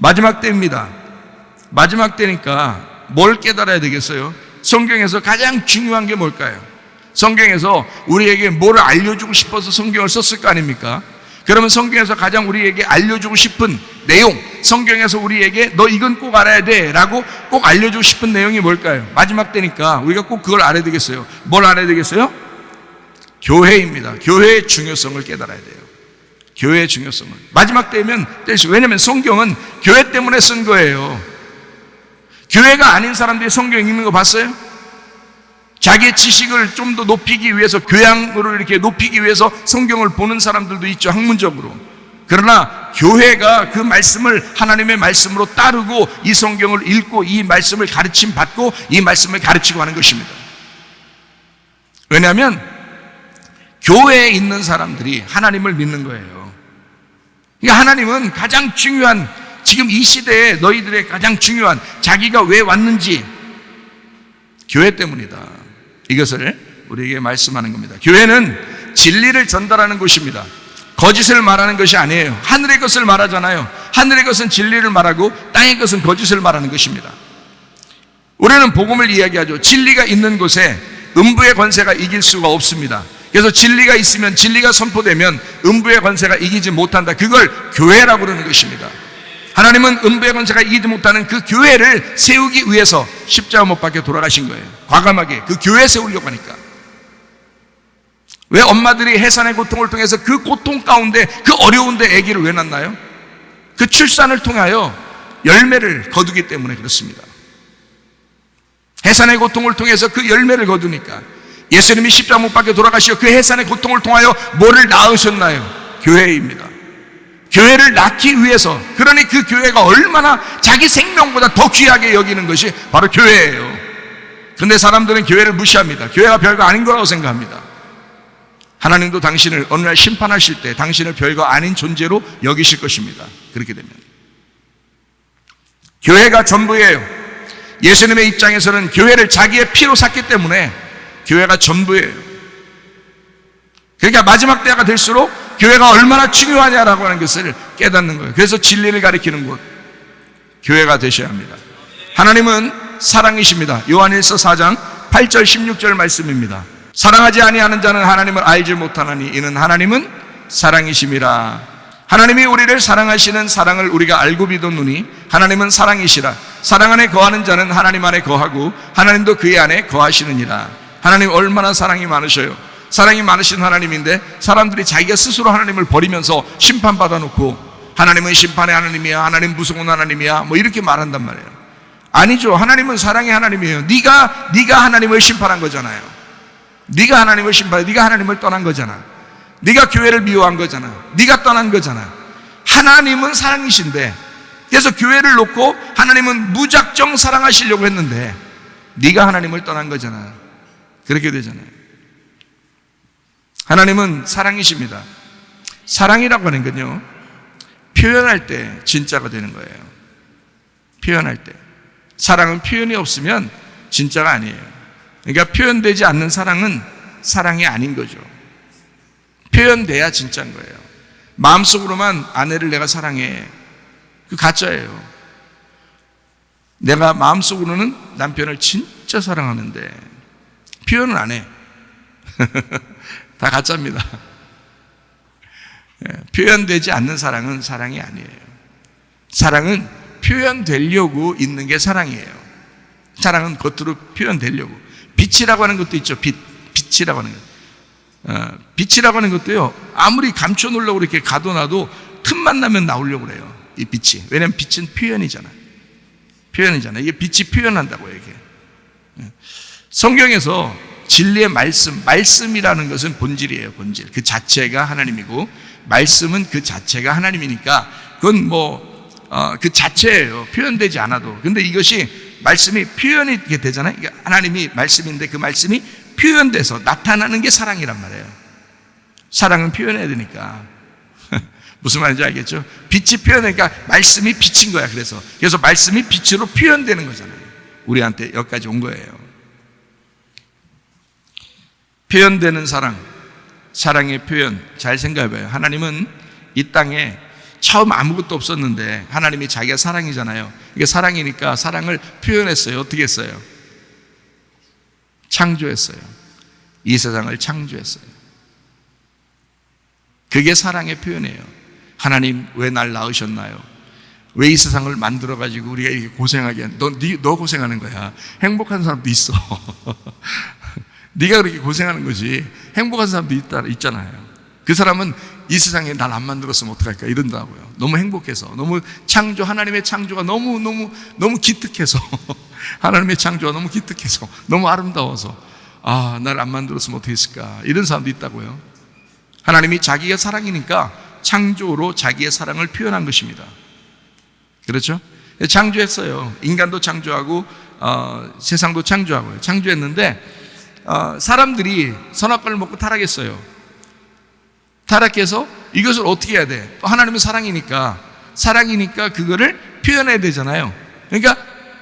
마지막 때입니다. 마지막 때니까 뭘 깨달아야 되겠어요? 성경에서 가장 중요한 게 뭘까요? 성경에서 우리에게 뭘 알려주고 싶어서 성경을 썼을 거 아닙니까? 그러면 성경에서 가장 우리에게 알려주고 싶은 내용, 성경에서 우리에게 너 이건 꼭 알아야 돼 라고 꼭 알려주고 싶은 내용이 뭘까요? 마지막 때니까 우리가 꼭 그걸 알아야 되겠어요. 뭘 알아야 되겠어요? 교회입니다. 교회의 중요성을 깨달아야 돼요. 교회의 중요성을. 마지막 때면, 왜냐하면 성경은 교회 때문에 쓴 거예요. 교회가 아닌 사람들이 성경 읽는 거 봤어요? 자기의 지식을 좀 더 높이기 위해서, 교양으로 이렇게 높이기 위해서 성경을 보는 사람들도 있죠, 학문적으로. 그러나 교회가 그 말씀을 하나님의 말씀으로 따르고 이 성경을 읽고 이 말씀을 가르침 받고 이 말씀을 가르치고 하는 것입니다. 왜냐하면 교회에 있는 사람들이 하나님을 믿는 거예요. 그러니까 하나님은 가장 중요한, 지금 이 시대에 너희들의 가장 중요한, 자기가 왜 왔는지 교회 때문이다. 이것을 우리에게 말씀하는 겁니다. 교회는 진리를 전달하는 곳입니다. 거짓을 말하는 것이 아니에요. 하늘의 것을 말하잖아요. 하늘의 것은 진리를 말하고 땅의 것은 거짓을 말하는 것입니다. 우리는 복음을 이야기하죠. 진리가 있는 곳에 음부의 권세가 이길 수가 없습니다. 그래서 진리가 있으면, 진리가 선포되면 음부의 권세가 이기지 못한다. 그걸 교회라고 그러는 것입니다. 하나님은 음부의 권세가 이기지 못하는 그 교회를 세우기 위해서 십자가 못 박혀 돌아가신 거예요. 과감하게 그 교회 세우려고 하니까. 왜 엄마들이 해산의 고통을 통해서 그 고통 가운데, 그 어려운데 아기를 왜 낳나요? 그 출산을 통하여 열매를 거두기 때문에 그렇습니다. 해산의 고통을 통해서 그 열매를 거두니까. 예수님이 십자가 못 박혀 돌아가시어 그 해산의 고통을 통하여 뭐를 낳으셨나요? 교회입니다. 교회를 낳기 위해서, 그러니 그 교회가 얼마나 자기 생명보다 더 귀하게 여기는 것이 바로 교회예요. 그런데 사람들은 교회를 무시합니다. 교회가 별거 아닌 거라고 생각합니다. 하나님도 당신을 어느 날 심판하실 때 당신을 별거 아닌 존재로 여기실 것입니다. 그렇게 되면 교회가 전부예요. 예수님의 입장에서는 교회를 자기의 피로 샀기 때문에 교회가 전부예요. 그러니까 마지막 때가 될수록 교회가 얼마나 중요하냐라고 하는 것을 깨닫는 거예요. 그래서 진리를 가리키는 곳, 교회가 되셔야 합니다. 하나님은 사랑이십니다. 요한일서 4장 8절 16절 말씀입니다. 사랑하지 아니하는 자는 하나님을 알지 못하나니 이는 하나님은 사랑이심이라. 하나님이 우리를 사랑하시는 사랑을 우리가 알고 믿었노니 하나님은 사랑이시라. 사랑 안에 거하는 자는 하나님 안에 거하고 하나님도 그의 안에 거하시느니라. 하나님 얼마나 사랑이 많으셔요. 사랑이 많으신 하나님인데 사람들이 자기가 스스로 하나님을 버리면서 심판받아 놓고 하나님은 심판의 하나님이야, 하나님 무서운 하나님이야, 뭐 이렇게 말한단 말이에요. 아니죠. 하나님은 사랑의 하나님이에요. 네가 하나님을 심판한 거잖아요. 네가 하나님을 심판해. 네가 하나님을 떠난 거잖아. 네가 교회를 미워한 거잖아. 네가 떠난 거잖아. 하나님은 사랑이신데, 그래서 교회를 놓고 하나님은 무작정 사랑하시려고 했는데 네가 하나님을 떠난 거잖아. 그렇게 되잖아요. 하나님은 사랑이십니다. 사랑이라고 하는 건요, 표현할 때 진짜가 되는 거예요. 표현할 때. 사랑은 표현이 없으면 진짜가 아니에요. 그러니까 표현되지 않는 사랑은 사랑이 아닌 거죠. 표현돼야 진짜인 거예요. 마음속으로만 아내를 내가 사랑해, 그 가짜예요. 내가 마음속으로는 남편을 진짜 사랑하는데 표현은 안 해. 다 가짜입니다. 표현되지 않는 사랑은 사랑이 아니에요. 사랑은 표현되려고 있는 게 사랑이에요. 사랑은 겉으로 표현되려고. 빛이라고 하는 것도 있죠. 빛이라고 하는 것. 빛이라고 하는 것도요, 아무리 감춰놓으려고 이렇게 가둬놔도 틈만 나면 나오려고 그래요. 이 빛이. 왜냐하면 빛은 표현이잖아. 표현이잖아. 이게 빛이 표현한다고요, 이게. 성경에서 진리의 말씀이라는 것은 본질이에요, 본질. 그 자체가 하나님이고, 말씀은 그 자체가 하나님이니까, 그건 그 자체예요. 표현되지 않아도. 근데 이것이, 말씀이 표현이 되잖아요. 하나님이 말씀인데 그 말씀이 표현돼서 나타나는 게 사랑이란 말이에요. 사랑은 표현해야 되니까. 무슨 말인지 알겠죠? 빛이 표현하니까 말씀이 빛인 거야. 그래서 말씀이 빛으로 표현되는 거잖아요. 우리한테 여기까지 온 거예요. 표현되는 사랑, 사랑의 표현, 잘 생각해봐요. 하나님은 이 땅에 처음 아무것도 없었는데 하나님이 자기가 사랑이잖아요. 이게 사랑이니까 사랑을 표현했어요. 어떻게 했어요? 창조했어요. 이 세상을 창조했어요. 그게 사랑의 표현이에요. 하나님 왜 날 낳으셨나요? 왜 이 세상을 만들어가지고 우리가 이렇게 고생하게 너 고생하는 거야. 행복한 사람도 있어. 네가 그렇게 고생하는 거지. 행복한 사람도 있잖아요. 그 사람은 이 세상에 날 안 만들었으면 어떡할까 이런다고요. 너무 행복해서, 너무 하나님의 창조가 너무 기특해서 하나님의 창조가 너무 기특해서, 너무 아름다워서 날 안 만들었으면 어떻게 했을까 이런 사람도 있다고요. 하나님이 자기가 사랑이니까 창조로 자기의 사랑을 표현한 것입니다. 그렇죠? 창조했어요. 인간도 창조하고 세상도 창조하고요. 창조했는데 사람들이 선악과를 먹고 타락했어요. 타락해서 이것을 어떻게 해야 돼? 하나님은 사랑이니까 그거를 표현해야 되잖아요. 그러니까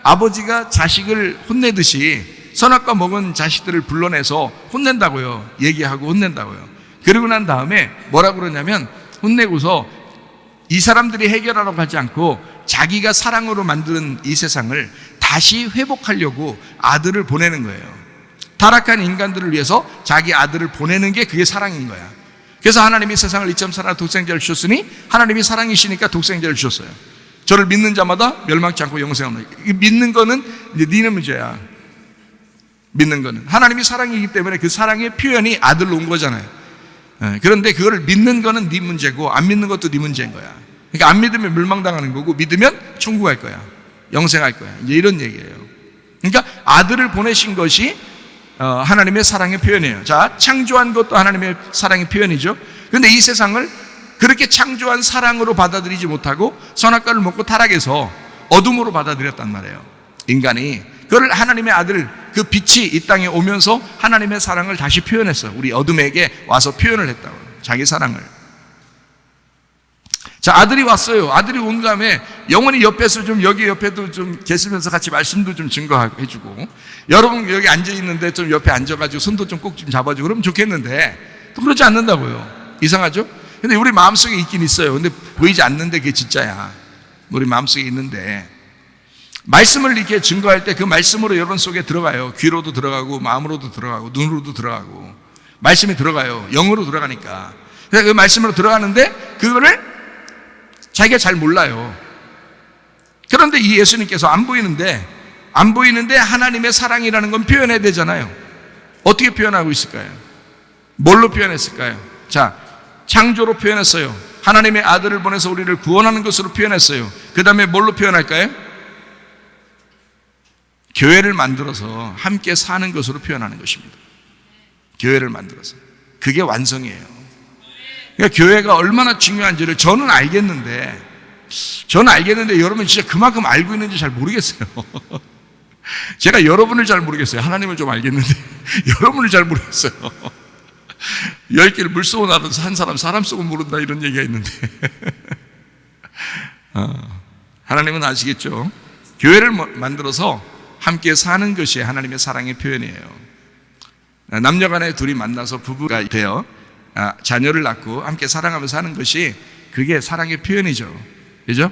아버지가 자식을 혼내듯이 선악과 먹은 자식들을 불러내서 혼낸다고요. 얘기하고 혼낸다고요. 그러고 난 다음에 뭐라고 그러냐면, 혼내고서 이 사람들이 해결하라고 하지 않고 자기가 사랑으로 만든 이 세상을 다시 회복하려고 아들을 보내는 거예요. 타락한 인간들을 위해서 자기 아들을 보내는 게 그게 사랑인 거야. 그래서 하나님이 세상을 이처럼 사랑하사 독생자를 주셨으니 하나님이 사랑이시니까 독생자를 주셨어요. 저를 믿는 자마다 멸망치 않고 영생을 얻는. 믿는 거는 이제 네 문제야. 믿는 거는 하나님이 사랑이기 때문에 그 사랑의 표현이 아들로 온 거잖아요. 그런데 그거를 믿는 거는 네 문제고 안 믿는 것도 네 문제인 거야. 그러니까 안 믿으면 멸망당하는 거고 믿으면 천국 갈 거야. 영생할 거야. 이제 이런 얘기예요. 그러니까 아들을 보내신 것이 하나님의 사랑의 표현이에요. 자, 창조한 것도 하나님의 사랑의 표현이죠. 그런데 이 세상을 그렇게 창조한 사랑으로 받아들이지 못하고 선악과를 먹고 타락해서 어둠으로 받아들였단 말이에요. 인간이 그걸 하나님의 아들, 그 빛이 이 땅에 오면서 하나님의 사랑을 다시 표현했어요. 우리 어둠에게 와서 표현을 했다고, 자기 사랑을. 자, 아들이 왔어요. 아들이 온 다음에 영원히 옆에서 좀, 여기 옆에도 좀 계시면서 같이 말씀도 좀 증거해주고, 여러분 여기 앉아있는데 좀 옆에 앉아가지고 손도 좀 꼭 좀 잡아주고 그러면 좋겠는데 또 그러지 않는다고요. 이상하죠? 근데 우리 마음속에 있긴 있어요. 근데 보이지 않는데 그게 진짜야. 우리 마음속에 있는데 말씀을 이렇게 증거할 때 그 말씀으로 여러분 속에 들어가요. 귀로도 들어가고 마음으로도 들어가고 눈으로도 들어가고 말씀이 들어가요. 영으로 들어가니까. 그래서 그 말씀으로 들어가는데 그거를 자기가 잘 몰라요. 그런데 이 예수님께서 안 보이는데 하나님의 사랑이라는 건 표현해야 되잖아요. 어떻게 표현하고 있을까요? 뭘로 표현했을까요? 자, 창조로 표현했어요. 하나님의 아들을 보내서 우리를 구원하는 것으로 표현했어요. 그 다음에 뭘로 표현할까요? 교회를 만들어서 함께 사는 것으로 표현하는 것입니다. 교회를 만들어서. 그게 완성이에요. 그러니까 교회가 얼마나 중요한지를 저는 알겠는데 여러분 진짜 그만큼 알고 있는지 잘 모르겠어요. 제가 여러분을 잘 모르겠어요. 하나님을 좀 알겠는데 여러분을 잘 모르겠어요. 10개를 물 쏘고 나서 한 사람 쏘고 모른다 이런 얘기가 있는데 하나님은 아시겠죠? 교회를 만들어서 함께 사는 것이 하나님의 사랑의 표현이에요. 남녀간에 둘이 만나서 부부가 되어 자녀를 낳고 함께 사랑하며 사는 것이 그게 사랑의 표현이죠. 그죠?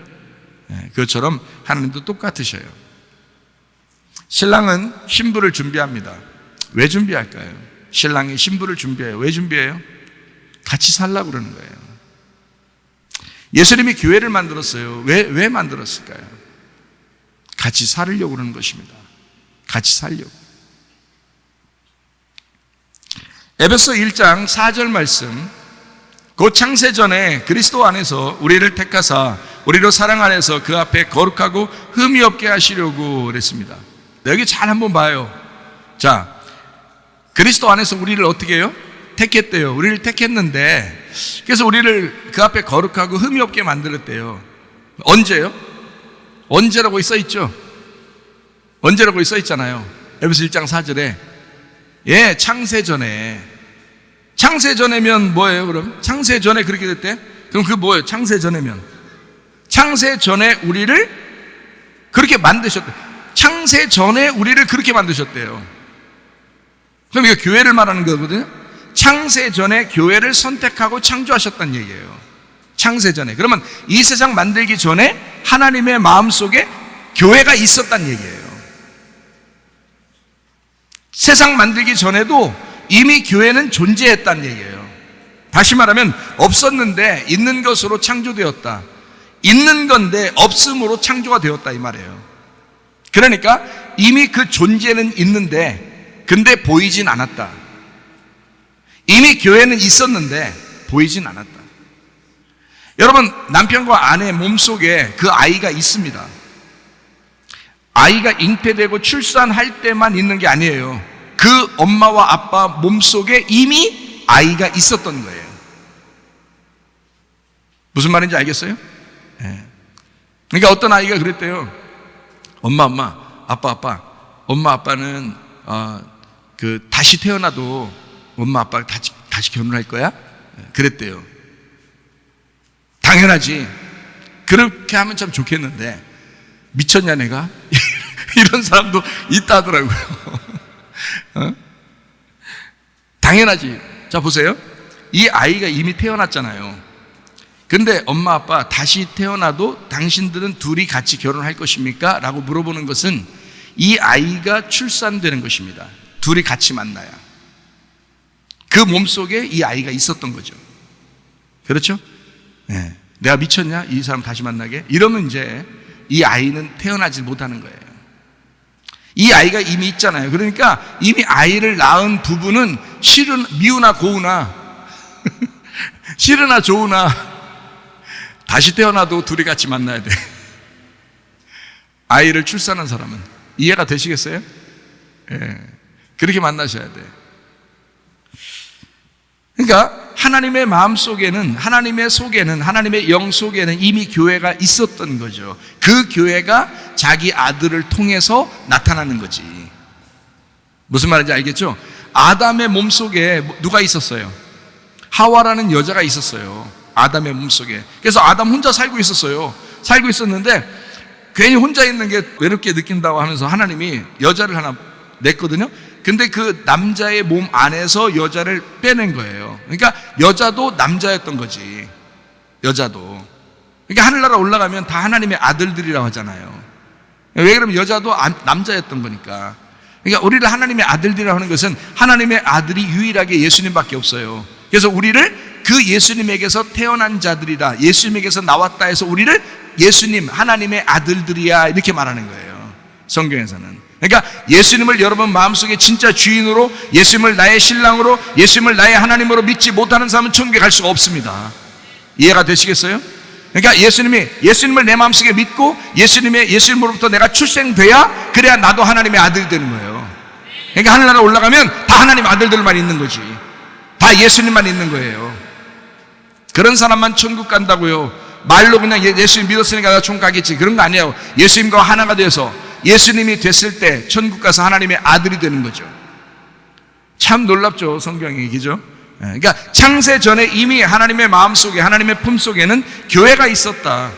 그것처럼 하나님도 똑같으셔요. 신랑은 신부를 준비합니다. 왜 준비할까요? 신랑이 신부를 준비해요. 왜 준비해요? 같이 살라고 그러는 거예요. 예수님이 교회를 만들었어요. 왜 만들었을까요? 같이 살으려고 그러는 것입니다. 같이 살려고. 에베소 1장 4절 말씀, 곧 창세전에 그리스도 안에서 우리를 택하사 우리로 사랑 안에서 그 앞에 거룩하고 흠이 없게 하시려고 그랬습니다. 여기 잘 한번 봐요. 자, 그리스도 안에서 우리를 어떻게 해요? 택했대요. 우리를 택했는데 그래서 우리를 그 앞에 거룩하고 흠이 없게 만들었대요. 언제요? 언제라고 써 있죠? 언제라고 써 있잖아요. 에베소 1장 4절에. 예, 창세전에. 창세전에면 뭐예요, 그럼? 창세전에 그렇게 됐대? 그럼 그 뭐예요? 창세전에면. 창세전에 우리를 그렇게 만드셨대. 창세전에 우리를 그렇게 만드셨대요. 그럼 이거 교회를 말하는 거거든요. 창세전에 교회를 선택하고 창조하셨다는 얘기예요. 창세전에. 그러면 이 세상 만들기 전에 하나님의 마음속에 교회가 있었단 얘기예요. 세상 만들기 전에도 이미 교회는 존재했단 얘기예요. 다시 말하면 없었는데 있는 것으로 창조되었다. 있는 건데 없음으로 창조가 되었다 이 말이에요. 그러니까 이미 그 존재는 있는데 근데 보이진 않았다. 이미 교회는 있었는데 보이진 않았다. 여러분, 남편과 아내 몸속에 그 아이가 있습니다. 아이가 잉태되고 출산할 때만 있는 게 아니에요. 그 엄마와 아빠 몸속에 이미 아이가 있었던 거예요. 무슨 말인지 알겠어요? 네. 그러니까 어떤 아이가 그랬대요. 엄마, 아빠. 엄마, 아빠는 다시 태어나도 엄마, 아빠가 다시 결혼할 거야? 그랬대요. 당연하지. 그렇게 하면 참 좋겠는데 미쳤냐 내가? 이런 사람도 있다 하더라고요. 당연하지. 자, 보세요. 이 아이가 이미 태어났잖아요. 근데 엄마, 아빠 다시 태어나도 당신들은 둘이 같이 결혼할 것입니까? 라고 물어보는 것은 이 아이가 출산되는 것입니다. 둘이 같이 만나야. 그 몸속에 이 아이가 있었던 거죠. 그렇죠? 네. 내가 미쳤냐? 이 사람 다시 만나게? 이러면 이제 이 아이는 태어나지 못하는 거예요. 이 아이가 이미 있잖아요. 그러니까 이미 아이를 낳은 부부는 미우나 고우나 싫으나 좋으나 다시 태어나도 둘이 같이 만나야 돼. 아이를 출산한 사람은. 이해가 되시겠어요? 예. 그렇게 만나셔야 돼. 그러니까 하나님의 마음 속에는, 하나님의 속에는, 하나님의 영 속에는 이미 교회가 있었던 거죠. 그 교회가 자기 아들을 통해서 나타나는 거지. 무슨 말인지 알겠죠? 아담의 몸 속에 누가 있었어요? 하와라는 여자가 있었어요. 아담의 몸 속에. 그래서 아담 혼자 살고 있었어요. 살고 있었는데 괜히 혼자 있는 게 외롭게 느낀다고 하면서 하나님이 여자를 하나 냈거든요. 근데 그 남자의 몸 안에서 여자를 빼낸 거예요. 그러니까 여자도 남자였던 거지. 여자도. 그러니까 하늘나라 올라가면 다 하나님의 아들들이라고 하잖아요. 왜 그러면 여자도 남자였던 거니까. 그러니까 우리를 하나님의 아들들이라고 하는 것은 하나님의 아들이 유일하게 예수님밖에 없어요. 그래서 우리를 그 예수님에게서 태어난 자들이다, 예수님에게서 나왔다 해서 우리를 예수님, 하나님의 아들들이야 이렇게 말하는 거예요. 성경에서는. 그러니까 예수님을 여러분 마음속에 진짜 주인으로, 예수님을 나의 신랑으로, 예수님을 나의 하나님으로 믿지 못하는 사람은 천국에 갈 수가 없습니다. 이해가 되시겠어요? 그러니까 예수님을 내 마음속에 믿고 예수님으로부터 내가 출생돼야, 그래야 나도 하나님의 아들이 되는 거예요. 그러니까 하늘나라 올라가면 다 하나님 아들들만 있는 거지. 다 예수님만 있는 거예요. 그런 사람만 천국 간다고요. 말로 그냥 예수님 믿었으니까 나 천국 가겠지, 그런 거 아니에요. 예수님과 하나가 돼서 예수님이 됐을 때 천국 가서 하나님의 아들이 되는 거죠. 참 놀랍죠, 성경이. 그죠? 그러니까 창세 전에 이미 하나님의 마음속에, 하나님의 품속에는 교회가 있었다.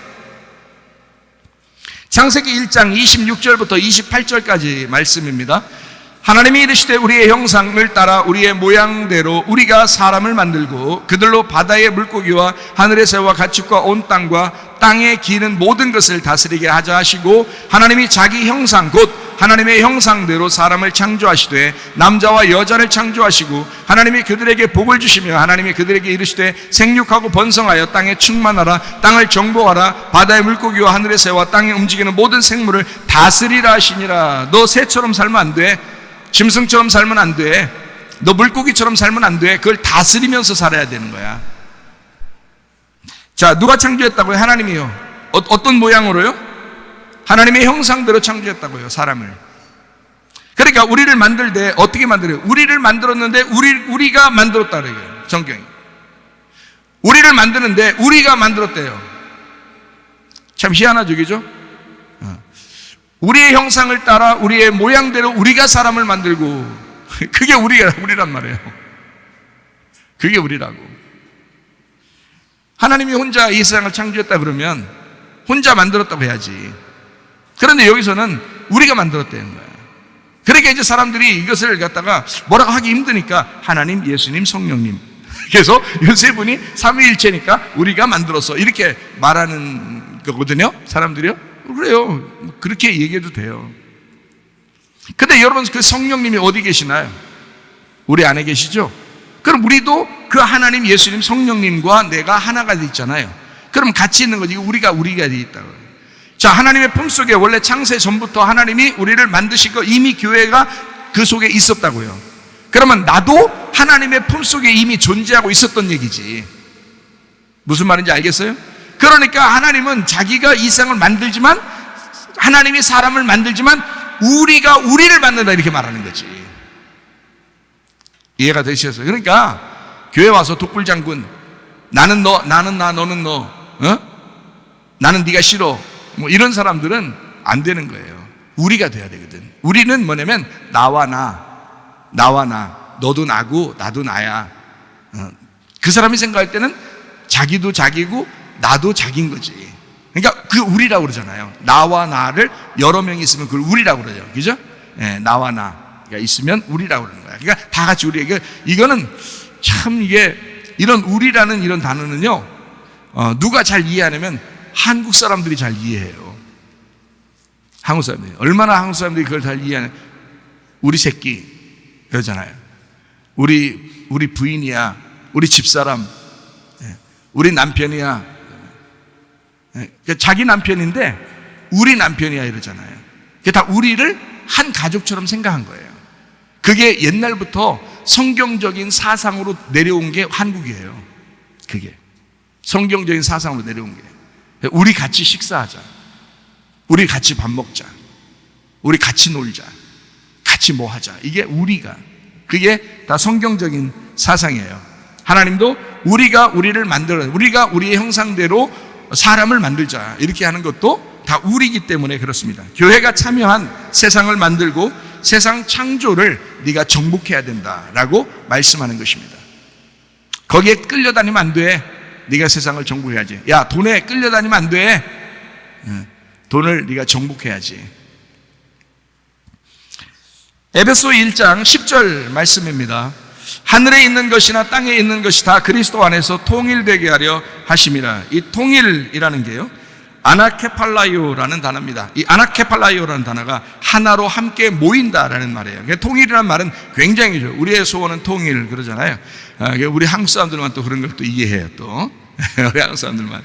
창세기 1장 26절부터 28절까지 말씀입니다. 하나님이 이르시되 우리의 형상을 따라 우리의 모양대로 우리가 사람을 만들고 그들로 바다의 물고기와 하늘의 새와 가축과 온 땅과 땅에 기는 모든 것을 다스리게 하자 하시고, 하나님이 자기 형상 곧 하나님의 형상대로 사람을 창조하시되 남자와 여자를 창조하시고, 하나님이 그들에게 복을 주시며 하나님이 그들에게 이르시되 생육하고 번성하여 땅에 충만하라, 땅을 정복하라, 바다의 물고기와 하늘의 새와 땅에 움직이는 모든 생물을 다스리라 하시니라. 너 새처럼 살면 안 돼. 짐승처럼 살면 안 돼. 너 물고기처럼 살면 안 돼. 그걸 다스리면서 살아야 되는 거야. 자, 누가 창조했다고요? 하나님이요. 어떤 모양으로요? 하나님의 형상대로 창조했다고요, 사람을. 그러니까 우리를 만들 때 어떻게 만들어요? 우리를 만들었는데 우리가 만들었다 그래요, 성경이. 우리를 만드는데 우리가 만들었대요. 참 희한하죠, 그죠? 우리의 형상을 따라 우리의 모양대로 우리가 사람을 만들고, 그게 우리란 말이에요. 그게 우리라고. 하나님이 혼자 이 세상을 창조했다 그러면 혼자 만들었다고 해야지. 그런데 여기서는 우리가 만들었다는 거야. 그러니까 이제 사람들이 이것을 갖다가 뭐라고 하기 힘드니까 하나님, 예수님, 성령님 그래서 요셉분이 삼위일체니까 우리가 만들었어 이렇게 말하는 거거든요. 사람들이요. 그래요. 그렇게 얘기해도 돼요. 근데 여러분, 그 성령님이 어디 계시나요? 우리 안에 계시죠? 그럼 우리도 그 하나님 예수님 성령님과 내가 하나가 돼 있잖아요. 그럼 같이 있는 거지. 우리가 돼 있다고요. 자, 하나님의 품속에 원래 창세 전부터 하나님이 우리를 만드시고 이미 교회가 그 속에 있었다고요. 그러면 나도 하나님의 품속에 이미 존재하고 있었던 얘기지. 무슨 말인지 알겠어요? 그러니까 하나님은 자기가 이 세상을 만들지만, 하나님이 사람을 만들지만 우리가 우리를 만든다 이렇게 말하는 거지. 이해가 되시겠어요? 그러니까 교회 와서 독불장군, 나는 너, 나는 나, 너는 너, 나는 네가 싫어, 뭐 이런 사람들은 안 되는 거예요. 우리가 돼야 되거든. 우리는 뭐냐면 나와 나, 너도 나고 나도 나야. 그 사람이 생각할 때는 자기도 자기고 나도 자기인 거지. 그러니까 그 우리라고 그러잖아요. 나와 나를 여러 명이 있으면 그걸 우리라고 그러죠. 그죠? 예, 나와 나가 있으면 우리라고 그러는 거야. 그러니까 다 같이 우리. 이거는 참 이게 이런 우리라는 이런 단어는요, 누가 잘 이해하냐면 한국 사람들이 잘 이해해요. 한국 사람들이. 얼마나 한국 사람들이 그걸 잘 이해하냐. 우리 새끼 그러잖아요. 우리 부인이야, 우리 집사람, 우리 남편이야. 자기 남편인데 우리 남편이야 이러잖아요. 그게 다 우리를 한 가족처럼 생각한 거예요. 그게 옛날부터 성경적인 사상으로 내려온 게 한국이에요. 그게 성경적인 사상으로 내려온 게, 우리 같이 식사하자, 우리 같이 밥 먹자, 우리 같이 놀자, 같이 뭐 하자. 이게 우리가, 그게 다 성경적인 사상이에요. 하나님도 우리가 우리를 만들어, 우리가 우리의 형상대로 사람을 만들자 이렇게 하는 것도 다 우리이기 때문에 그렇습니다. 교회가 참여한 세상을 만들고 세상 창조를 네가 정복해야 된다라고 말씀하는 것입니다. 거기에 끌려다니면 안 돼. 네가 세상을 정복해야지. 야, 돈에 끌려다니면 안 돼. 돈을 네가 정복해야지. 에베소 1장 10절 말씀입니다. 하늘에 있는 것이나 땅에 있는 것이 다 그리스도 안에서 통일되게 하려 하심이라. 이 통일이라는 게요, 아나케팔라이오라는 단어입니다. 이 아나케팔라이오라는 단어가 하나로 함께 모인다라는 말이에요. 그러니까 통일이라는 말은 굉장히 좋아요. 우리의 소원은 통일 그러잖아요. 우리 한국 사람들만 또 그런 걸 또 이해해요. 또 우리 한국 사람들만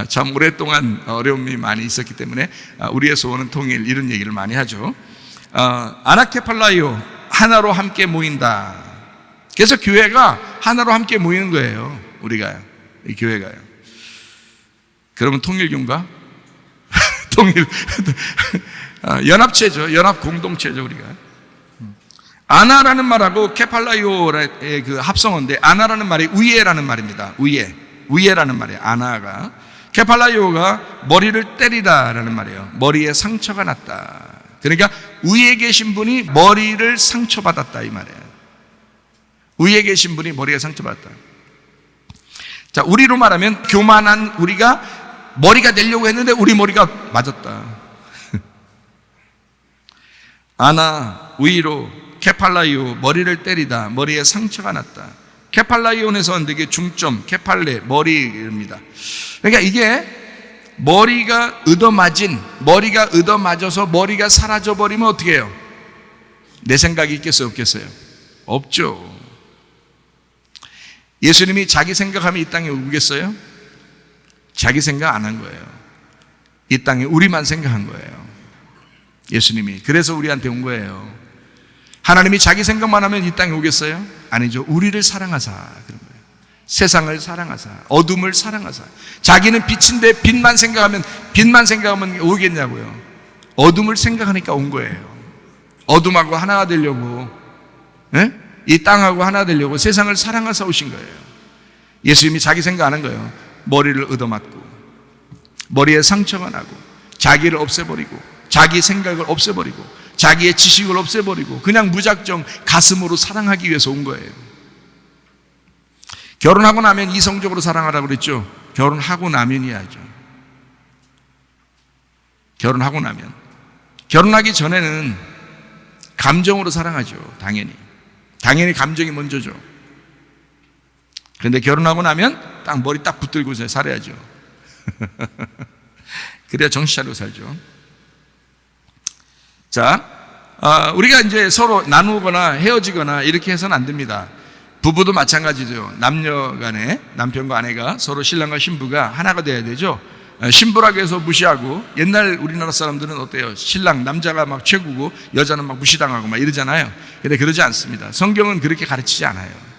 참 오랫동안 어려움이 많이 있었기 때문에 우리의 소원은 통일 이런 얘기를 많이 하죠. 아나케팔라이오, 하나로 함께 모인다. 그래서 교회가 하나로 함께 모이는 거예요. 우리가요, 이 교회가요. 그러면 통일교인가? 통일 연합체죠. 연합 공동체죠. 우리가 아나라는 말하고 케팔라이오의 그 합성어인데, 아나라는 말이 위에라는 말입니다. 위에라는 말이에요. 아나가. 케팔라이오가 머리를 때리다라는 말이에요. 머리에 상처가 났다. 그러니까 위에 계신 분이 머리를 상처받았다 이 말이에요. 위에 계신 분이 머리가 상처받았다. 자, 우리로 말하면 교만한 우리가 머리가 되려고 했는데 우리 머리가 맞았다. 아나, 위로, 케팔라이오, 머리를 때리다, 머리에 상처가 났다. 케팔라이온에서 되게 중점, 케팔레, 머리입니다. 그러니까 이게 머리가 얻어맞아서 머리가 사라져버리면 어떻게 해요? 내 생각이 있겠어요, 없겠어요? 없죠. 예수님이 자기 생각하면 이 땅에 오겠어요? 자기 생각 안 한 거예요. 이 땅에 우리만 생각한 거예요. 예수님이. 그래서 우리한테 온 거예요. 하나님이 자기 생각만 하면 이 땅에 오겠어요? 아니죠. 우리를 사랑하사 그런 거예요. 세상을 사랑하사, 어둠을 사랑하사. 자기는 빛인데 빛만 생각하면 오겠냐고요. 어둠을 생각하니까 온 거예요. 어둠하고 하나가 되려고, 이 땅하고 하나 되려고 세상을 사랑하사 오신 거예요. 예수님이 자기 생각 안 한 거예요. 머리를 얻어맞고 머리에 상처가 나고 자기를 없애버리고 자기 생각을 없애버리고 자기의 지식을 없애버리고 그냥 무작정 가슴으로 사랑하기 위해서 온 거예요. 결혼하고 나면 이성적으로 사랑하라고 그랬죠. 결혼하고 나면이야죠. 결혼하고 나면. 결혼하기 전에는 감정으로 사랑하죠. 당연히 감정이 먼저죠. 그런데 결혼하고 나면 딱 머리 딱 붙들고 살아야죠. 그래야 정신 차리고 살죠. 자, 우리가 이제 서로 나누거나 헤어지거나 이렇게 해서는 안 됩니다. 부부도 마찬가지죠. 남녀 간에, 남편과 아내가 서로 신랑과 신부가 하나가 돼야 되죠. 신부라고 해서 무시하고, 옛날 우리나라 사람들은 어때요? 신랑, 남자가 막 최고고 여자는 막 무시당하고 막 이러잖아요. 근데 그러지 않습니다. 성경은 그렇게 가르치지 않아요.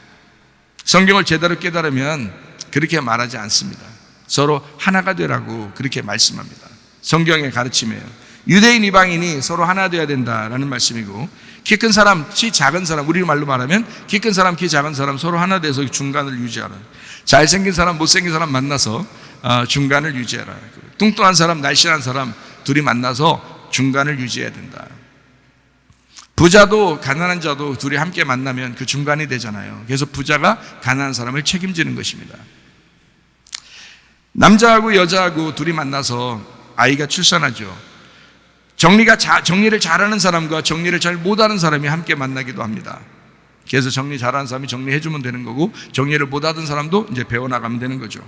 성경을 제대로 깨달으면 그렇게 말하지 않습니다. 서로 하나가 되라고 그렇게 말씀합니다. 성경의 가르침이에요. 유대인, 이방인이 서로 하나 되어야 된다라는 말씀이고, 키 큰 사람, 키 작은 사람, 우리 말로 말하면 키 큰 사람, 키 작은 사람 서로 하나 돼서 중간을 유지하라. 잘생긴 사람, 못생긴 사람 만나서 중간을 유지해라. 뚱뚱한 사람, 날씬한 사람 둘이 만나서 중간을 유지해야 된다. 부자도 가난한 자도 둘이 함께 만나면 그 중간이 되잖아요. 그래서 부자가 가난한 사람을 책임지는 것입니다. 남자하고 여자하고 둘이 만나서 아이가 출산하죠. 정리를 잘하는 사람과 정리를 잘 못하는 사람이 함께 만나기도 합니다. 그래서 정리 잘하는 사람이 정리해주면 되는 거고, 정리를 못하던 사람도 이제 배워나가면 되는 거죠.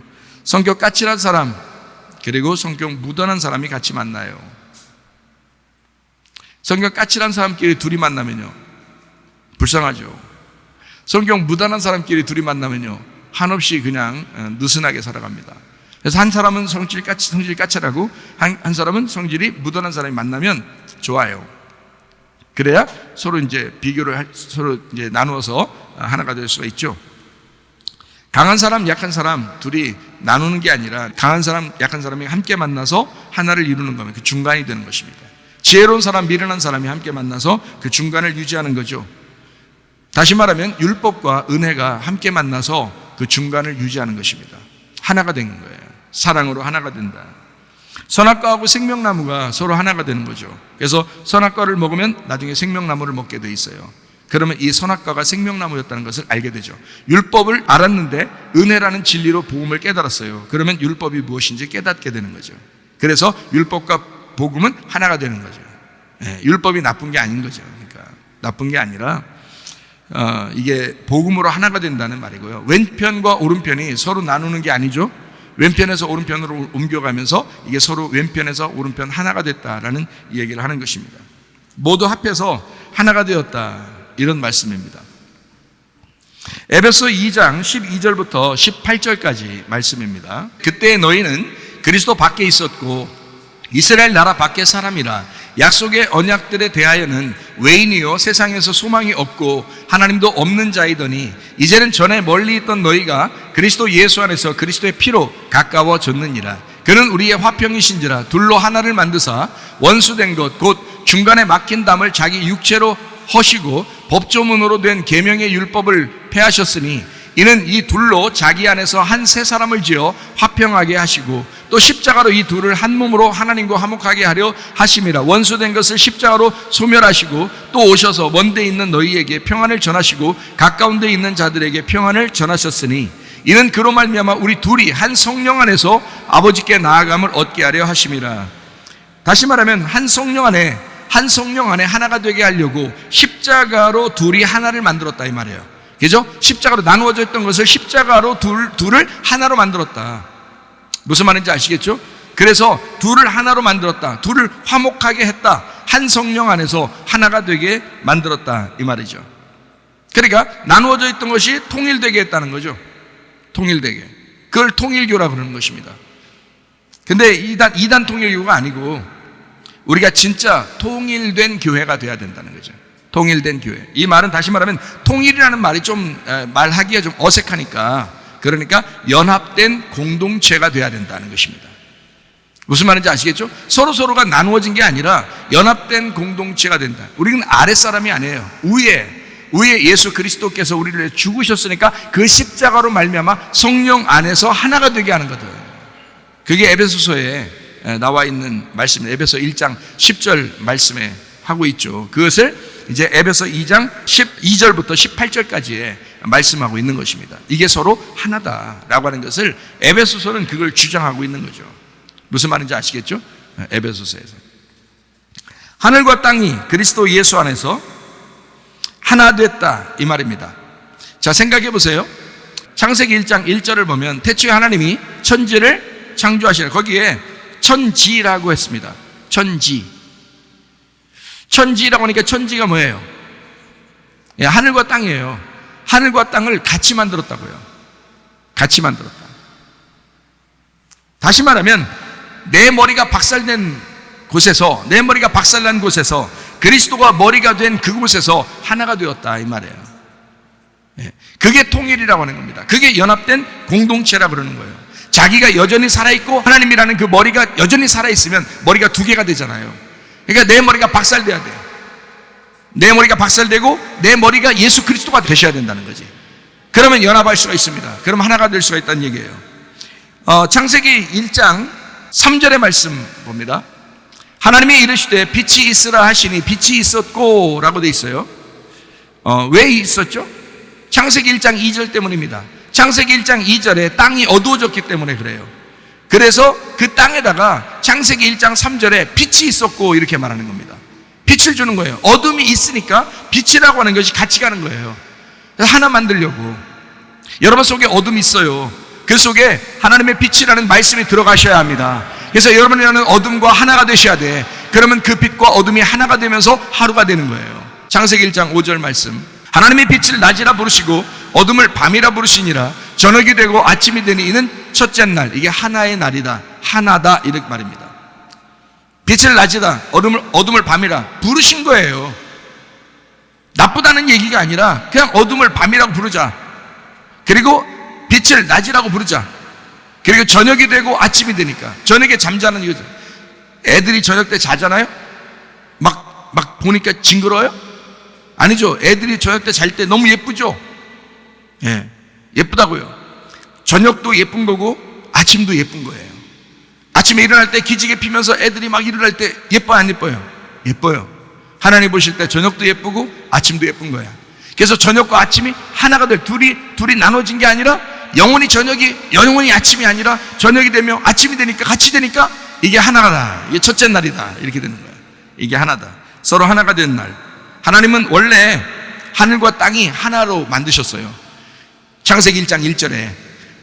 성격 까칠한 사람, 그리고 성격 무던한 사람이 같이 만나요. 성격 까칠한 사람끼리 둘이 만나면요, 불쌍하죠. 성격 무던한 사람끼리 둘이 만나면요, 한없이 그냥 느슨하게 살아갑니다. 그래서 한 사람은 성질 까칠하고 한 사람은 성질이 무던한 사람이 만나면 좋아요. 그래야 서로 이제 서로 이제 나누어서 하나가 될 수가 있죠. 강한 사람, 약한 사람 둘이 나누는 게 아니라 강한 사람, 약한 사람이 함께 만나서 하나를 이루는 거면 그 중간이 되는 것입니다. 지혜로운 사람, 미련한 사람이 함께 만나서 그 중간을 유지하는 거죠. 다시 말하면 율법과 은혜가 함께 만나서 그 중간을 유지하는 것입니다. 하나가 되는 거예요. 사랑으로 하나가 된다. 선악과하고 생명나무가 서로 하나가 되는 거죠. 그래서 선악과를 먹으면 나중에 생명나무를 먹게 돼 있어요. 그러면 이 선악과가 생명나무였다는 것을 알게 되죠. 율법을 알았는데 은혜라는 진리로 복음을 깨달았어요. 그러면 율법이 무엇인지 깨닫게 되는 거죠. 그래서 율법과 복음은 하나가 되는 거죠. 율법이 나쁜 게 아닌 거죠. 그러니까 나쁜 게 아니라 이게 복음으로 하나가 된다는 말이고요. 왼편과 오른편이 서로 나누는 게 아니죠. 왼편에서 오른편으로 옮겨가면서 이게 서로 왼편에서 오른편 하나가 됐다라는 얘기를 하는 것입니다. 모두 합해서 하나가 되었다, 이런 말씀입니다. 에베소 2장 12절부터 18절까지 말씀입니다. 그때 너희는 그리스도 밖에 있었고 이스라엘 나라 밖의 사람이라. 약속의 언약들에 대하여는 외인이요 세상에서 소망이 없고 하나님도 없는 자이더니 이제는 전에 멀리 있던 너희가 그리스도 예수 안에서 그리스도의 피로 가까워졌느니라. 그는 우리의 화평이신지라. 둘로 하나를 만드사 원수된 것 곧 중간에 막힌 담을 자기 육체로 허시고 법조문으로 된 계명의 율법을 폐하셨으니 이는 이 둘로 자기 안에서 한 새 사람을 지어 화평하게 하시고 또 십자가로 이 둘을 한 몸으로 하나님과 화목하게 하려 하심이라. 원수된 것을 십자가로 소멸하시고 또 오셔서 먼데 있는 너희에게 평안을 전하시고 가까운 데 있는 자들에게 평안을 전하셨으니 이는 그로 말미암아 우리 둘이 한 성령 안에서 아버지께 나아감을 얻게 하려 하심이라. 다시 말하면 한 성령 안에 하나가 되게 하려고 십자가로 둘이 하나를 만들었다, 이 말이에요. 그죠? 십자가로 나누어져 있던 것을 십자가로 둘을 하나로 만들었다. 무슨 말인지 아시겠죠? 그래서 둘을 하나로 만들었다. 둘을 화목하게 했다. 한 성령 안에서 하나가 되게 만들었다, 이 말이죠. 그러니까 나누어져 있던 것이 통일되게 했다는 거죠. 통일되게. 그걸 통일교라고 그러는 것입니다. 근데 이단 통일교가 아니고 우리가 진짜 통일된 교회가 돼야 된다는 거죠. 통일된 교회. 이 말은 다시 말하면 통일이라는 말이 좀 말하기가 좀 어색하니까, 그러니까 연합된 공동체가 돼야 된다는 것입니다. 무슨 말인지 아시겠죠? 서로가 나누어진 게 아니라 연합된 공동체가 된다. 우리는 아랫사람이 아니에요. 위에 예수 그리스도께서 우리를 위해 죽으셨으니까 그 십자가로 말미암아 성령 안에서 하나가 되게 하는 거든. 그게 에베소서에 나와 있는 말씀입니다. 에베소 1장 10절 말씀에 하고 있죠. 그것을 이제 에베소 2장 12절부터 18절까지에 말씀하고 있는 것입니다. 이게 서로 하나다라고 하는 것을 에베소서는 그걸 주장하고 있는 거죠. 무슨 말인지 아시겠죠? 에베소서에서 하늘과 땅이 그리스도 예수 안에서 하나 됐다, 이 말입니다. 자, 생각해 보세요. 창세기 1장 1절을 보면 태초에 하나님이 천지를 창조하시라. 거기에 천지라고 했습니다. 천지라고 하니까 천지가 뭐예요? 예, 하늘과 땅이에요. 하늘과 땅을 같이 만들었다고요. 같이 만들었다. 다시 말하면 내 머리가 박살난 곳에서 그리스도가 머리가 된 그곳에서 하나가 되었다 이 말이에요. 예, 그게 통일이라고 하는 겁니다. 그게 연합된 공동체라고 그러는 거예요. 자기가 여전히 살아있고 하나님이라는 그 머리가 여전히 살아있으면 머리가 두 개가 되잖아요. 그러니까 내 머리가 박살돼야 돼요. 내 머리가 박살되고 내 머리가 예수 그리스도가 되셔야 된다는 거지. 그러면 연합할 수가 있습니다. 그럼 하나가 될 수가 있다는 얘기예요. 창세기 1장 3절의 말씀 봅니다. 하나님이 이르시되 빛이 있으라 하시니 빛이 있었고 라고 돼 있어요. 왜 있었죠? 창세기 1장 2절 때문입니다. 창세기 1장 2절에 땅이 어두워졌기 때문에 그래요. 그래서 그 땅에다가 창세기 1장 3절에 빛이 있었고 이렇게 말하는 겁니다. 빛을 주는 거예요. 어둠이 있으니까 빛이라고 하는 것이 같이 가는 거예요. 하나 만들려고. 여러분 속에 어둠이 있어요. 그 속에 하나님의 빛이라는 말씀이 들어가셔야 합니다. 그래서 여러분이라는 어둠과 하나가 되셔야 돼. 그러면 그 빛과 어둠이 하나가 되면서 하루가 되는 거예요. 창세기 1장 5절 말씀. 하나님이 빛을 낮이라 부르시고 어둠을 밤이라 부르시니라. 저녁이 되고 아침이 되니 이는 첫째 날. 이게 하나의 날이다. 하나다 이렇게 말입니다. 빛을 낮이다, 어둠을 밤이라 부르신 거예요. 나쁘다는 얘기가 아니라 그냥 어둠을 밤이라고 부르자. 그리고 빛을 낮이라고 부르자. 그리고 저녁이 되고 아침이 되니까. 저녁에 잠자는 이거죠. 애들이 저녁 때 자잖아요? 막 보니까 징그러워요? 아니죠. 애들이 저녁 때 잘 때 너무 예쁘죠? 예, 예쁘다고요. 저녁도 예쁜 거고 아침도 예쁜 거예요. 아침에 일어날 때 기지개 피면서 애들이 막 일어날 때 예뻐요, 안 예뻐요? 예뻐요. 하나님 보실 때 저녁도 예쁘고 아침도 예쁜 거야. 그래서 저녁과 아침이 하나가 될, 둘이 나눠진 게 아니라 영원히 저녁이 영원히 아침이 아니라 저녁이 되면 아침이 되니까 같이 되니까 이게 하나다. 이게 첫째 날이다. 이렇게 되는 거야. 이게 하나다. 서로 하나가 된 날. 하나님은 원래 하늘과 땅이 하나로 만드셨어요. 창세기 1장 1절에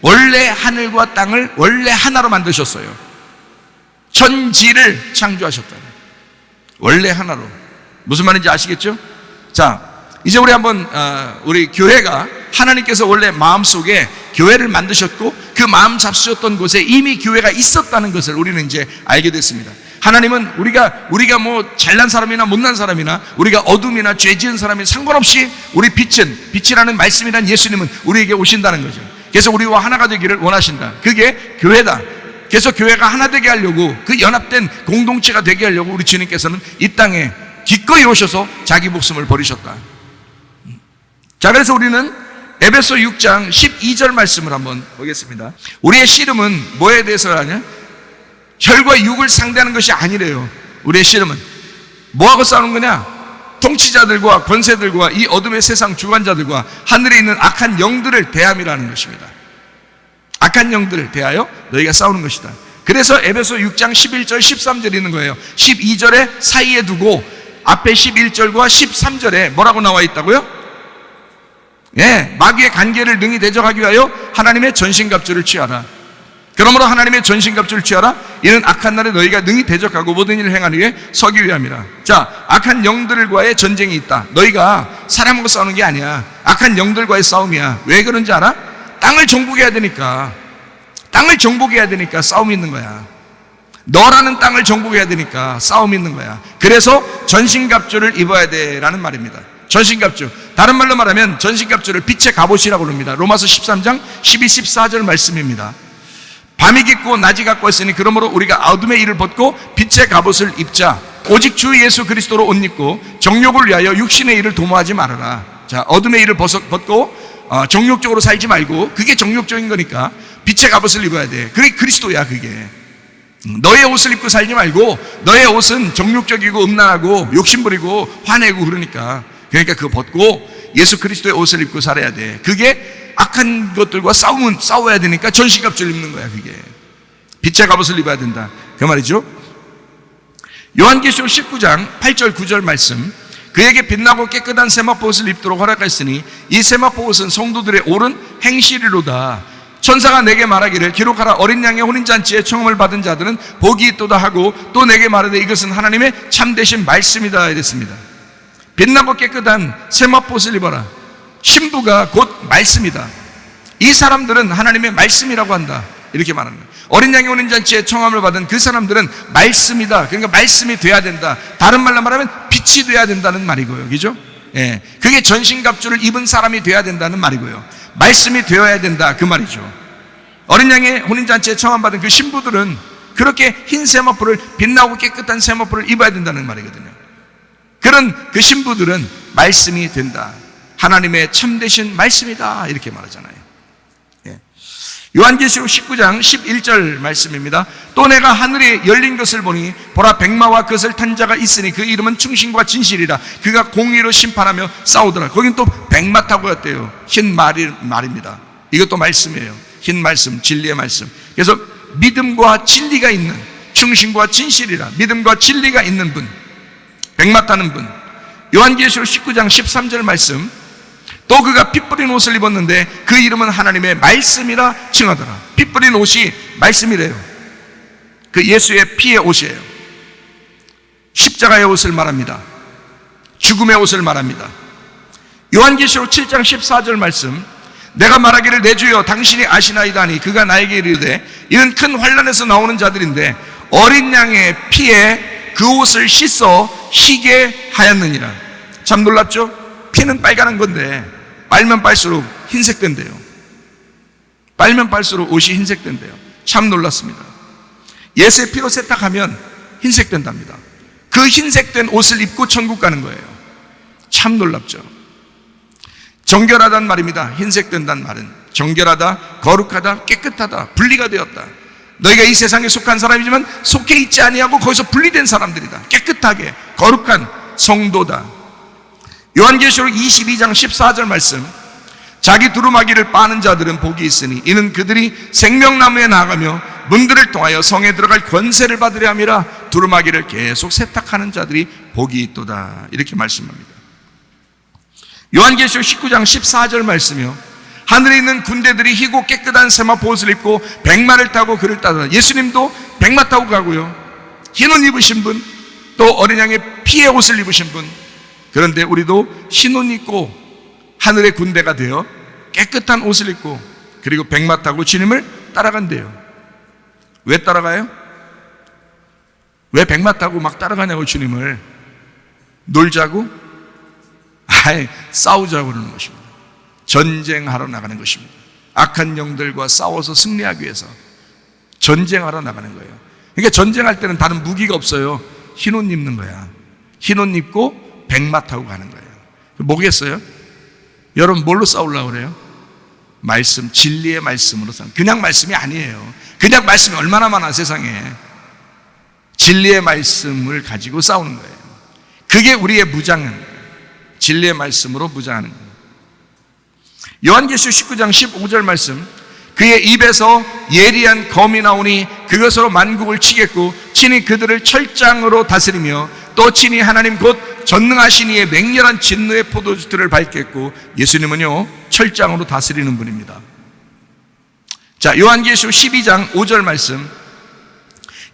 원래 하늘과 땅을 원래 하나로 만드셨어요. 천지를 창조하셨다. 원래 하나로. 무슨 말인지 아시겠죠? 자, 이제 우리 한번 우리 교회가 하나님께서 원래 마음속에 교회를 만드셨고 그 마음 잡수셨던 곳에 이미 교회가 있었다는 것을 우리는 이제 알게 됐습니다. 하나님은 우리가 뭐 잘난 사람이나 못난 사람이나 우리가 어둠이나 죄 지은 사람이 상관없이 우리 빛이라는 말씀이란 예수님은 우리에게 오신다는 거죠. 그래서 우리와 하나가 되기를 원하신다. 그게 교회다. 그래서 교회가 하나 되게 하려고 그 연합된 공동체가 되게 하려고 우리 주님께서는 이 땅에 기꺼이 오셔서 자기 목숨을 버리셨다. 자, 그래서 우리는 에베소 6장 12절 말씀을 한번 보겠습니다. 우리의 씨름은 뭐에 대해서 하냐? 혈과 육을 상대하는 것이 아니래요. 우리의 씨름은 뭐하고 싸우는 거냐? 통치자들과 권세들과 이 어둠의 세상 주관자들과 하늘에 있는 악한 영들을 대함이라는 것입니다. 악한 영들을 대하여 너희가 싸우는 것이다. 그래서 에베소 6장 11절 13절 있는 거예요. 12절에 사이에 두고 앞에 11절과 13절에 뭐라고 나와 있다고요? 예, 마귀의 간계를 능히 대적하기 위하여 하나님의 전신갑주를 취하라. 그러므로 하나님의 전신갑주를 취하라. 이는 악한 날에 너희가 능히 대적하고 모든 일을 행하기 위해 서기 위함이라. 자, 악한 영들과의 전쟁이 있다. 너희가 사람하고 싸우는 게 아니야. 악한 영들과의 싸움이야. 왜 그런지 알아? 땅을 정복해야 되니까. 땅을 정복해야 되니까 싸움이 있는 거야. 너라는 땅을 정복해야 되니까 싸움이 있는 거야. 그래서 전신갑주를 입어야 돼라는 말입니다. 전신갑주. 다른 말로 말하면 전신갑주를 빛의 갑옷이라고 합니다. 로마서 13장 12, 14절 말씀입니다. 밤이 깊고 낮이 가까웠으니 그러므로 우리가 어둠의 일을 벗고 빛의 갑옷을 입자. 오직 주 예수 그리스도로 옷 입고 정욕을 위하여 육신의 일을 도모하지 말아라. 자, 어둠의 일을 벗고 정욕적으로 살지 말고, 그게 정욕적인 거니까 빛의 갑옷을 입어야 돼. 그게 그리스도야. 그게 너의 옷을 입고 살지 말고, 너의 옷은 정욕적이고 음란하고 욕심부리고 화내고 그러니까 그거 벗고 예수 그리스도의 옷을 입고 살아야 돼. 그게 악한 것들과 싸워야 되니까 전신갑주를 입는 거야. 그게 빛의 갑옷을 입어야 된다 그 말이죠. 요한계시록 19장 8절 9절 말씀. 그에게 빛나고 깨끗한 세마포 옷을 입도록 허락하였으니 이 세마포 옷은 성도들의 옳은 행실이로다. 천사가 내게 말하기를 기록하라. 어린 양의 혼인잔치에 청함을 받은 자들은 복이 있도다 하고 또 내게 말하되 이것은 하나님의 참되신 말씀이다 이랬습니다. 빛나고 깨끗한 세마포 옷을 입어라. 신부가 곧 말씀이다. 이 사람들은 하나님의 말씀이라고 한다 이렇게 말하는 거예요. 어린 양의 혼인잔치에 청함을 받은 그 사람들은 말씀이다. 그러니까 말씀이 돼야 된다. 다른 말로 말하면 빛이 돼야 된다는 말이고요. 그죠? 예. 그게 전신갑주를 입은 사람이 돼야 된다는 말이고요. 말씀이 되어야 된다 그 말이죠. 어린 양의 혼인잔치에 청함받은 그 신부들은 그렇게 흰 세마포를, 빛나고 깨끗한 세마포를 입어야 된다는 말이거든요. 그런 그 신부들은 말씀이 된다. 하나님의 참되신 말씀이다 이렇게 말하잖아요. 예. 요한계시록 19장 11절 말씀입니다. 또 내가 하늘이 열린 것을 보니 보라 백마와 그것을 탄 자가 있으니 그 이름은 충신과 진실이라. 그가 공의로 심판하며 싸우더라. 거긴 또 백마 타고 갔대요. 흰 말입니다. 이것도 말씀이에요. 흰 말씀, 진리의 말씀. 그래서 믿음과 진리가 있는, 충신과 진실이라, 믿음과 진리가 있는 분, 백마 타는 분. 요한계시록 19장 13절 말씀. 또 그가 피 뿌린 옷을 입었는데 그 이름은 하나님의 말씀이라 칭하더라. 피 뿌린 옷이 말씀이래요. 그 예수의 피의 옷이에요. 십자가의 옷을 말합니다. 죽음의 옷을 말합니다. 요한계시록 7장 14절 말씀. 내가 말하기를 내 주여 당신이 아시나이다 하니 그가 나에게 이르되 이는 큰 환난에서 나오는 자들인데 어린 양의 피에 그 옷을 씻어 희게 하였느니라. 참 놀랍죠? 피는 빨간한 건데 빨면 빨수록 흰색 된대요. 빨면 빨수록 옷이 흰색 된대요. 참 놀랐습니다. 예수의 피로 세탁하면 흰색 된답니다. 그 흰색된 옷을 입고 천국 가는 거예요. 참 놀랍죠. 정결하다는 말입니다. 흰색 된다는 말은 정결하다, 거룩하다, 깨끗하다, 분리가 되었다. 너희가 이 세상에 속한 사람이지만 속해 있지 아니하고 거기서 분리된 사람들이다. 깨끗하게 거룩한 성도다. 요한계시록 22장 14절 말씀. 자기 두루마기를 빠는 자들은 복이 있으니 이는 그들이 생명나무에 나아가며 문들을 통하여 성에 들어갈 권세를 받으려 함이라. 두루마기를 계속 세탁하는 자들이 복이 있도다 이렇게 말씀합니다. 요한계시록 19장 14절 말씀이요. 하늘에 있는 군대들이 희고 깨끗한 세마포 옷을 입고 백마를 타고 그를 따르다. 예수님도 백마 타고 가고요. 흰 옷 입으신 분, 또 어린 양의 피의 옷을 입으신 분. 그런데 우리도 흰 옷 입고 하늘의 군대가 되어 깨끗한 옷을 입고 그리고 백마 타고 주님을 따라간대요. 왜 따라가요? 왜 백마 타고 막 따라가냐고 주님을. 놀자고? 아예 싸우자고 그러는 것입니다. 전쟁하러 나가는 것입니다. 악한 영들과 싸워서 승리하기 위해서 전쟁하러 나가는 거예요. 그러니까 전쟁할 때는 다른 무기가 없어요. 흰 옷 입는 거야. 흰 옷 입고 백마 타고 가는 거예요. 뭐겠어요? 여러분 뭘로 싸우려고 그래요? 말씀, 진리의 말씀으로 싸우는. 그냥 말씀이 아니에요. 그냥 말씀이 얼마나 많아 세상에. 진리의 말씀을 가지고 싸우는 거예요. 그게 우리의 무장은 진리의 말씀으로 무장하는 거예요. 요한계시록 19장 15절 말씀. 그의 입에서 예리한 검이 나오니 그것으로 만국을 치겠고 친히 그들을 철장으로 다스리며 또 친히 하나님 곧 전능하신 이의 맹렬한 진노의 포도주들을 밟겠고 예수님은요 철장으로 다스리는 분입니다. 자, 요한계시록 12장 5절 말씀.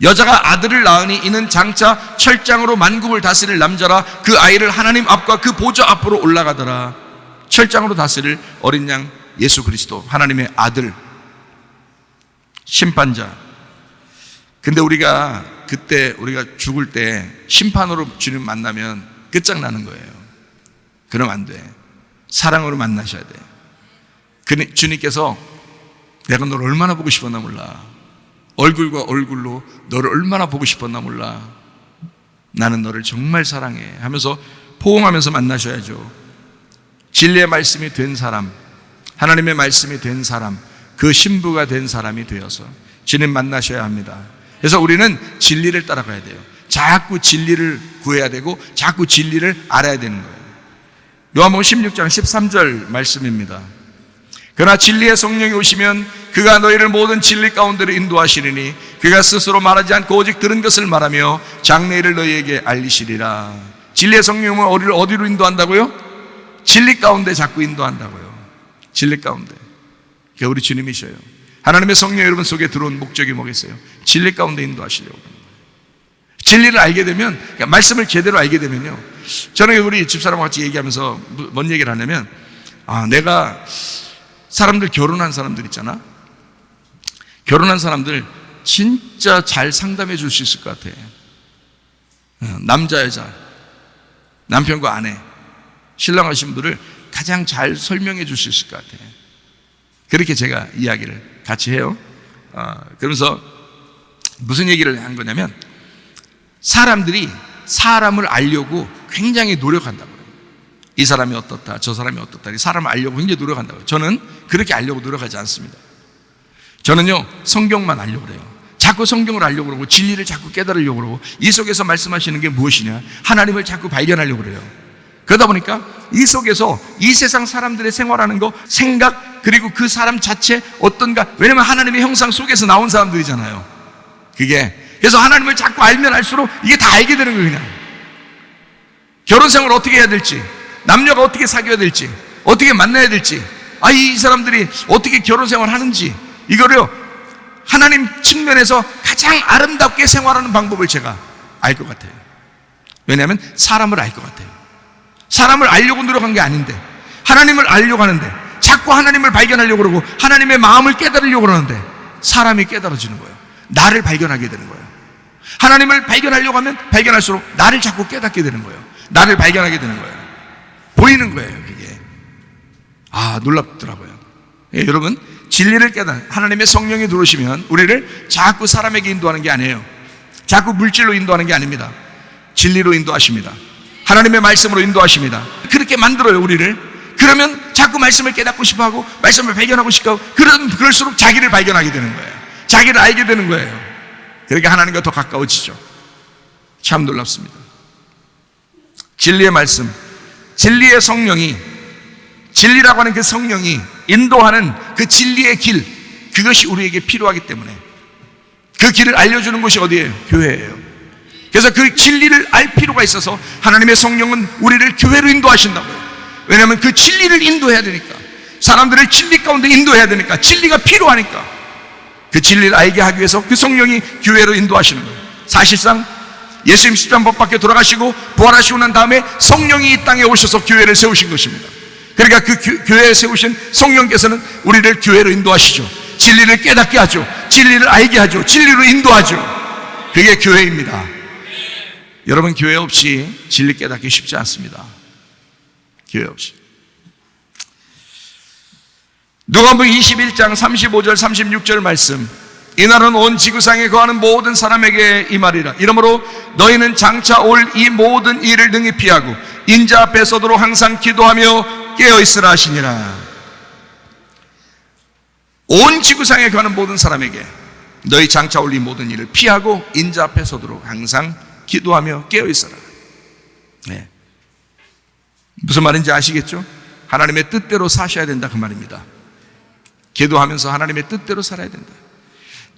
여자가 아들을 낳으니 이는 장차 철장으로 만국을 다스릴 남자라. 그 아이를 하나님 앞과 그 보좌 앞으로 올라가더라. 철장으로 다스릴 어린 양 예수 그리스도, 하나님의 아들, 심판자. 근데 우리가 그때 우리가 죽을 때 심판으로 주님 만나면 끝장나는 거예요. 그러면 안 돼. 사랑으로 만나셔야 돼. 주님께서 내가 너를 얼마나 보고 싶었나 몰라. 얼굴과 얼굴로 너를 얼마나 보고 싶었나 몰라. 나는 너를 정말 사랑해 하면서 포옹하면서 만나셔야죠. 진리의 말씀이 된 사람, 하나님의 말씀이 된 사람, 그 신부가 된 사람이 되어서 주님 만나셔야 합니다. 그래서 우리는 진리를 따라가야 돼요. 자꾸 진리를 구해야 되고 자꾸 진리를 알아야 되는 거예요. 요한복음 16장 13절 말씀입니다. 그러나 진리의 성령이 오시면 그가 너희를 모든 진리 가운데로 인도하시리니 그가 스스로 말하지 않고 오직 들은 것을 말하며 장래일을 너희에게 알리시리라. 진리의 성령은 우리를 어디로 인도한다고요? 진리 가운데 자꾸 인도한다고요. 진리 가운데. 그게 우리 주님이셔요. 하나님의 성령 여러분 속에 들어온 목적이 뭐겠어요? 진리 가운데 인도하시려고 하는 거예요. 진리를 알게 되면, 그러니까 말씀을 제대로 알게 되면요, 저는 우리 집사람과 같이 얘기하면서 뭔 얘기를 하냐면, 내가 사람들, 결혼한 사람들 있잖아. 결혼한 사람들 진짜 잘 상담해 줄 수 있을 것 같아. 남자 여자, 남편과 아내, 신랑하신 분들을 가장 잘 설명해 줄 수 있을 것 같아. 그렇게 제가 이야기를 같이 해요. 그러면서 무슨 얘기를 한 거냐면, 사람들이 사람을 알려고 굉장히 노력한다고요. 이 사람이 어떻다, 저 사람이 어떻다, 사람을 알려고 굉장히 노력한다고요. 저는 그렇게 알려고 노력하지 않습니다. 저는요, 성경만 알려고 그래요. 자꾸 성경을 알려고 그러고 진리를 자꾸 깨달으려고 그러고, 이 속에서 말씀하시는 게 무엇이냐, 하나님을 자꾸 발견하려고 그래요. 그러다 보니까 이 속에서 이 세상 사람들의 생활하는 거, 생각, 그리고 그 사람 자체 어떤가, 왜냐면 하나님의 형상 속에서 나온 사람들이잖아요. 그래서 하나님을 자꾸 알면 알수록 이게 다 알게 되는 거예요. 그냥 결혼 생활을 어떻게 해야 될지, 남녀가 어떻게 사귀어야 될지, 어떻게 만나야 될지, 이 사람들이 어떻게 결혼 생활을 하는지, 이거를요, 하나님 측면에서 가장 아름답게 생활하는 방법을 제가 알 것 같아요. 왜냐하면 사람을 알 것 같아요. 사람을 알려고 노력한 게 아닌데, 하나님을 알려고 하는데, 자꾸 하나님을 발견하려고 그러고 하나님의 마음을 깨달으려고 그러는데, 사람이 깨달아지는 거예요. 나를 발견하게 되는 거예요. 하나님을 발견하려고 하면 발견할수록 나를 자꾸 깨닫게 되는 거예요. 나를 발견하게 되는 거예요. 보이는 거예요, 그게. 놀랍더라고요. 여러분, 진리를 하나님의 성령이 들어오시면 우리를 자꾸 사람에게 인도하는 게 아니에요. 자꾸 물질로 인도하는 게 아닙니다. 진리로 인도하십니다. 하나님의 말씀으로 인도하십니다. 그렇게 만들어요, 우리를. 그러면 자꾸 말씀을 깨닫고 싶어 하고, 말씀을 발견하고 싶어 하고, 그럴수록 자기를 발견하게 되는 거예요. 자기를 알게 되는 거예요. 그러니까 하나님과 더 가까워지죠. 참 놀랍습니다. 진리의 말씀, 진리의 성령이, 진리라고 하는 그 성령이 인도하는 그 진리의 길, 그것이 우리에게 필요하기 때문에 그 길을 알려주는 곳이 어디예요? 교회예요. 그래서 그 진리를 알 필요가 있어서 하나님의 성령은 우리를 교회로 인도하신다고요. 왜냐하면 그 진리를 인도해야 되니까, 사람들을 진리 가운데 인도해야 되니까, 진리가 필요하니까, 그 진리를 알게 하기 위해서 그 성령이 교회로 인도하시는 거예요. 사실상 예수님 십자가 못 박혀 돌아가시고 부활하시고 난 다음에 성령이 이 땅에 오셔서 교회를 세우신 것입니다. 그러니까 그 교회에 세우신 성령께서는 우리를 교회로 인도하시죠. 진리를 깨닫게 하죠. 진리를 알게 하죠. 진리로 인도하죠. 그게 교회입니다. 여러분, 교회 없이 진리 깨닫기 쉽지 않습니다. 교회 없이. 누가복음 21장 35절 36절 말씀, 이날은 온 지구상에 거하는 모든 사람에게 이 말이라. 이러므로 너희는 장차 올 이 모든 일을 능히 피하고 인자 앞에 서도록 항상 기도하며 깨어있으라 하시니라. 온 지구상에 거하는 모든 사람에게 너희 장차 올 이 모든 일을 피하고 인자 앞에 서도록 항상 기도하며 깨어있어라. 네. 무슨 말인지 아시겠죠? 하나님의 뜻대로 사셔야 된다, 그 말입니다. 기도하면서 하나님의 뜻대로 살아야 된다.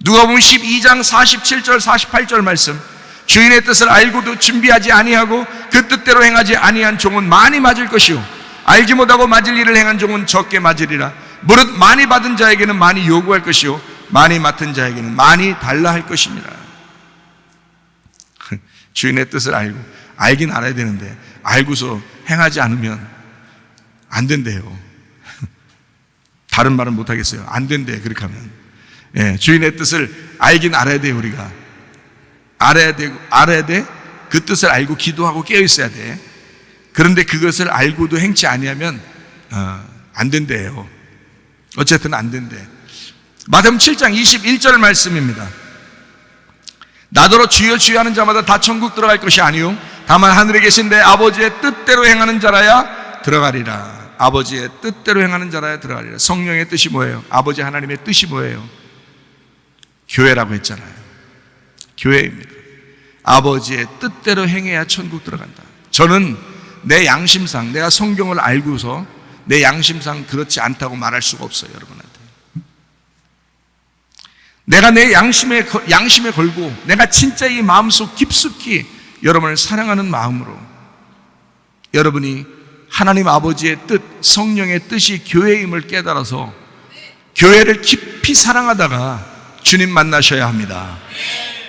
누가복음 12장 47절 48절 말씀, 주인의 뜻을 알고도 준비하지 아니하고 그 뜻대로 행하지 아니한 종은 많이 맞을 것이요 알지 못하고 맞을 일을 행한 종은 적게 맞으리라. 무릇 많이 받은 자에게는 많이 요구할 것이요 많이 맡은 자에게는 많이 달라 할 것입니다. 주인의 뜻을 알긴 알아야 되는데, 알고서 행하지 않으면 안 된대요. 다른 말은 못하겠어요. 안 된대, 그렇게 하면. 주인의 뜻을 알긴 알아야 돼요. 우리가 알아야 돼. 그 뜻을 알고 기도하고 깨어 있어야 돼. 그런데 그것을 알고도 행치 아니하면 안 된대요. 어쨌든 안 된대. 마태복음 7장 21절 말씀입니다. 나더러 주여 주여 하는 자마다 다 천국 들어갈 것이 아니요 다만 하늘에 계신 내 아버지의 뜻대로 행하는 자라야 들어가리라. 아버지의 뜻대로 행하는 자라야 들어가리라. 성령의 뜻이 뭐예요? 아버지 하나님의 뜻이 뭐예요? 교회라고 했잖아요. 교회입니다. 아버지의 뜻대로 행해야 천국 들어간다. 저는 내 양심상, 내가 성경을 알고서 내 양심상 그렇지 않다고 말할 수가 없어요, 여러분한테. 내가 내 양심에 걸고 내가 진짜 이 마음속 깊숙이 여러분을 사랑하는 마음으로 여러분이 하나님 아버지의 뜻, 성령의 뜻이 교회임을 깨달아서 교회를 깊이 사랑하다가 주님 만나셔야 합니다.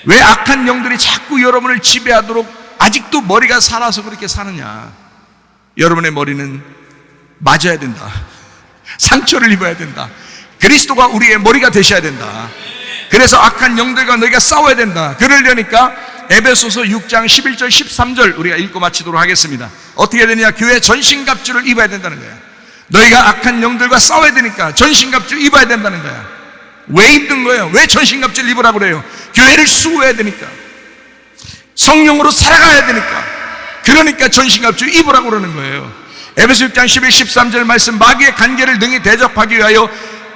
왜 악한 영들이 자꾸 여러분을 지배하도록 아직도 머리가 살아서 그렇게 사느냐? 여러분의 머리는 맞아야 된다. 상처를 입어야 된다. 그리스도가 우리의 머리가 되셔야 된다. 그래서 악한 영들과 너희가 싸워야 된다. 그러려니까 에베소서 6장 11절 13절 우리가 읽고 마치도록 하겠습니다. 어떻게 되냐? 교회 전신갑주를 입어야 된다는 거야. 너희가 악한 영들과 싸워야 되니까 전신갑주 입어야 된다는 거야. 왜 입는 거예요? 왜 전신갑주를 입으라고 그래요? 교회를 수호해야 되니까, 성령으로 살아가야 되니까, 그러니까 전신갑주 입으라고 그러는 거예요. 에베소 6장 11, 13절 말씀, 마귀의 간계를 능히 대적하기 위하여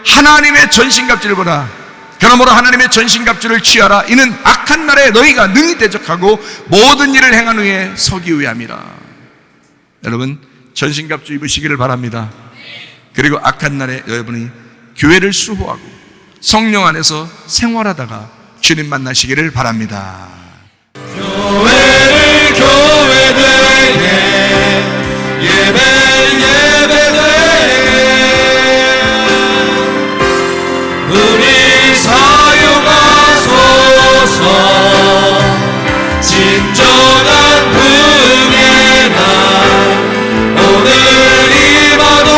하나님의 전신갑주를 보라. 그러므로 하나님의 전신갑주를 취하라. 이는 악한 날에 너희가 능히 대적하고 모든 일을 행한 후에 서기 위함이라. 여러분, 전신갑주 입으시기를 바랍니다. 그리고 악한 날에 여러분이 교회를 수호하고 성령 안에서 생활하다가 주님 만나시기를 바랍니다. 교회를 교회되게, 예배되게, 우리 사용하소서. 진정한 긍휼의 날 오늘 임하도록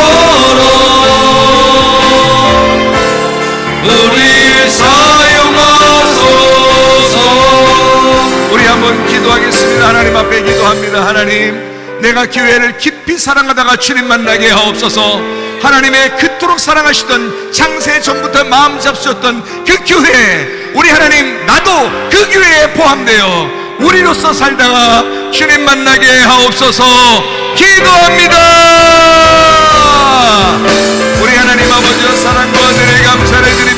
우리 사용하소서. 우리 한번 기도하겠습니다. 하나님 앞에 기도합니다. 하나님, 내가 교회를 깊이 사랑하다가 주님 만나게 하옵소서. 하나님의 그토록 사랑하시던 창세 전부터 마음 잡수셨던 그 교회, 우리 하나님, 나도 그 교회에 포함되어 우리로서 살다가 주님 만나게 하옵소서. 기도합니다. 우리 하나님 아버지의 사랑과 은혜에 감사를 드립니다.